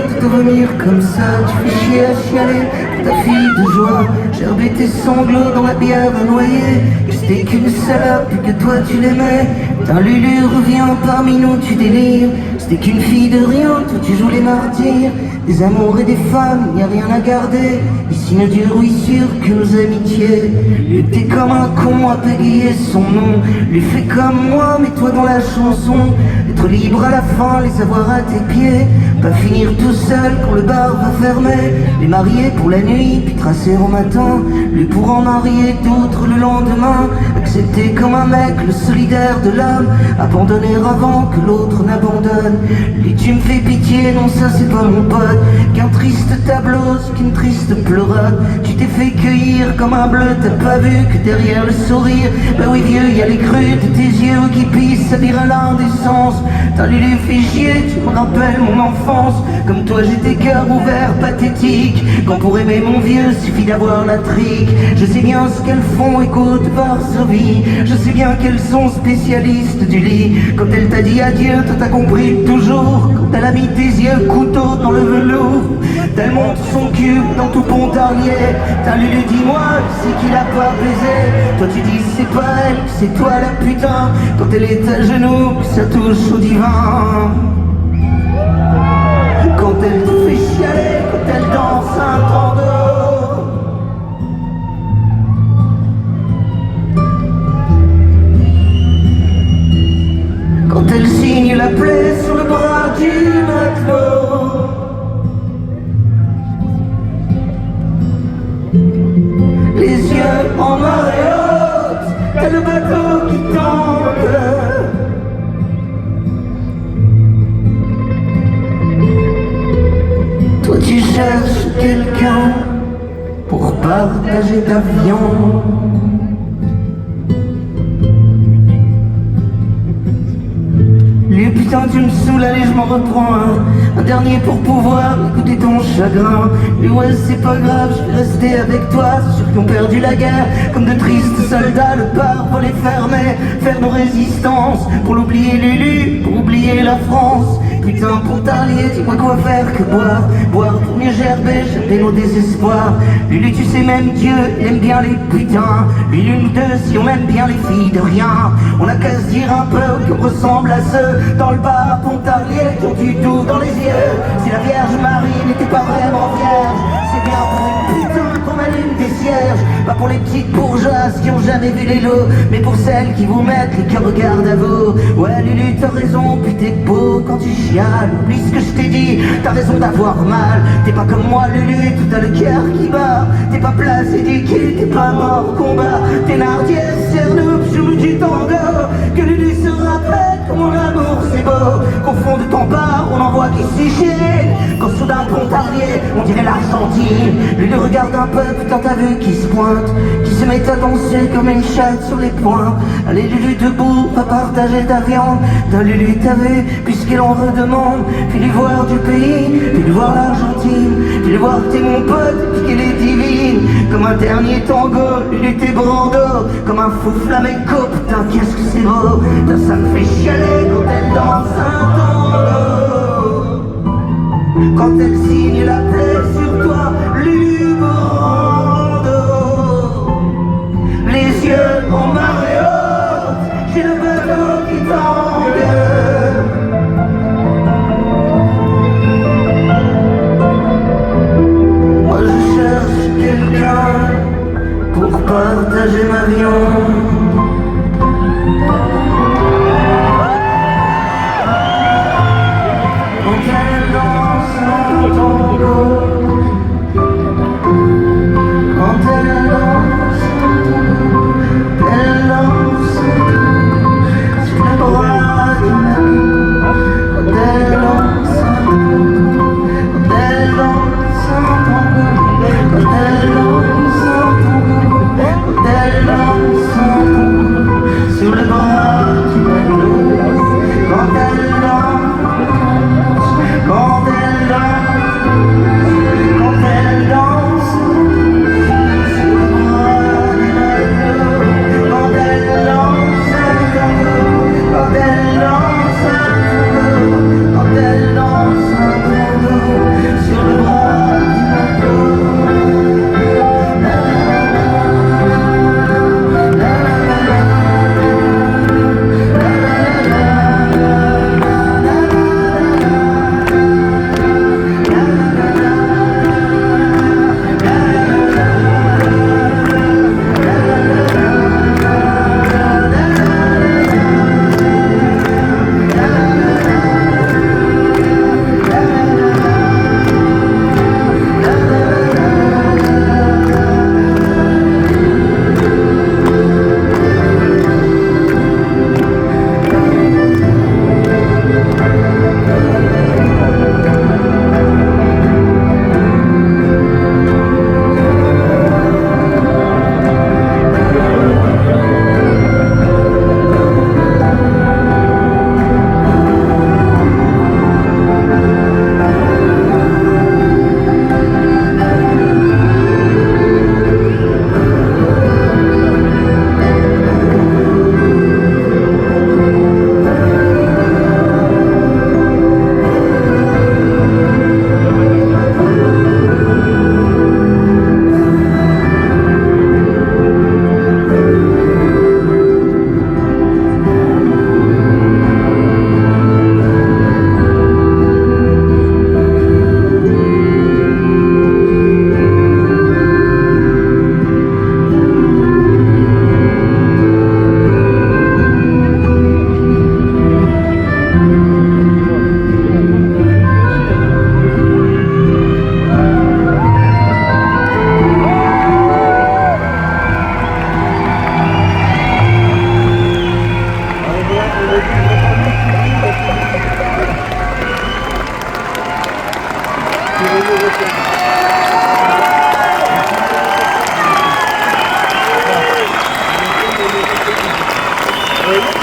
de devenir comme ça. Tu fais chier à chialer pour ta fille de joie. Gerber tes sanglots dans la bière à noyer. Que c'était qu'une salope et que toi tu l'aimais. Putain Lulu revient parmi nous, tu délires. C'était qu'une fille de rien, toi tu joues les martyrs. Des amours et des femmes, y a rien à garder. Ici ne dure oui sûr que nos amitiés. Lui t'es comme un con à bégayer son nom. Lui fais comme moi, mets-toi dans la chanson. Être libre à la fin, les avoir à tes pieds. Pas finir tout seul quand le bar va fermer. Les marier pour la nuit, puis tracer au matin. Lui pour en marier d'autres le lendemain. Accepter comme un mec le solidaire de l'homme. Abandonner avant que l'autre n'abandonne. Lui tu me fais pitié, non ça c'est pas mon pote. Qu'un triste tableau, c'est qu'une triste pleurade. Tu t'es fait cueillir comme un bleu, t'as pas vu que derrière le sourire, bah oui vieux, y a les crues de tes yeux qui pissent, ça dirait l'indécence. T'as Lulu fait chier, tu me rappelles mon enfance. Comme toi j'étais cœur ouvert, pathétique. Quand pour aimer mon vieux, suffit d'avoir la trique. Je sais bien ce qu'elles font, écoute Varsovie. Je sais bien qu'elles sont spécialistes du lit. Quand elle t'a dit adieu, toi t'as compris toujours. Quand elle a mis tes yeux couteau dans le velours. Elle montre son cul dans tout Pontarlier. T'as Lulu, dis-moi, c'est qui l'a pas baisé. Toi tu dis c'est pas elle, c'est toi la putain. Quand elle est à genoux, que ça touche au divin. Quand elle te fait chialer, quand elle danse un tango. Quand elle signe la plaie sur le bras du matelot. Les yeux en marée haute, t'as le bateau qui tangue. Toi tu cherches quelqu'un pour partager ta viande. Lui putain tu me saoules, allez je m'en reprends un dernier pour pouvoir écouter ton chagrin. Lui ouais c'est pas grave, je vais rester avec toi. Ceux qui ont perdu la guerre, comme de tristes soldats. Le pare les fermer, faire nos résistances. Pour l'oublier Lulu, pour oublier la France. Putain Pontarlier, dis-moi quoi faire que boire. Boire pour mieux gerber, gerber nos désespoirs. Lulu tu sais même Dieu, il aime bien les putains. Lulu nous deux, si on aime bien les filles de rien. On a qu'à se dire un peu qu'on ressemble à ceux dans le bar à Pontarlier qui ont du doux dans les yeux. Si la Vierge Marie n'était pas vraiment vierge, c'est bien pour une putain qu'on allume des cierges. Pas pour les petites bourgeoises qui ont jamais vu les lots, mais pour celles qui vous mettent les cœurs au garde à vous. Ouais Lulu t'as raison, puis t'es beau quand tu chiales. Oublie ce que je t'ai dit, t'as raison d'avoir mal. T'es pas comme moi Lulu, tout a le cœur qui bat. T'es pas placé du cul, t'es pas mort au combat. T'es Nardier, Cernou, joue du tango. Que Lulu se rappelle que mon amour c'est beau. Qu'au fond de ton bar on en voit qui s'échine. Quand soudain Pontarlier, on dirait l'Argentine. Lulu regarde un peu, putain t'as vu qui se pointe, qui se met à danser comme une chatte sur les poings. Allez Lulu debout, va partager ta viande. T'as Lulu t'as vu, puisqu'il en redemande. Puis lui voir du pays, puis lui voir l'Argentine. Puis lui voir que t'es mon pote, puis qu'elle est divine. Comme un dernier tango, Lulu t'es brando. Comme un fou flamenco, putain qu'est-ce que c'est beau. Putain ça me fait chialer quand elle danse un tango. Quand elle signe la plaie sur toi, Lulu Brando. Les yeux en marée haute, j'ai le bateau qui tangue. Moi je cherche quelqu'un pour partager ma viande. Quand elle danse un tango, Oui.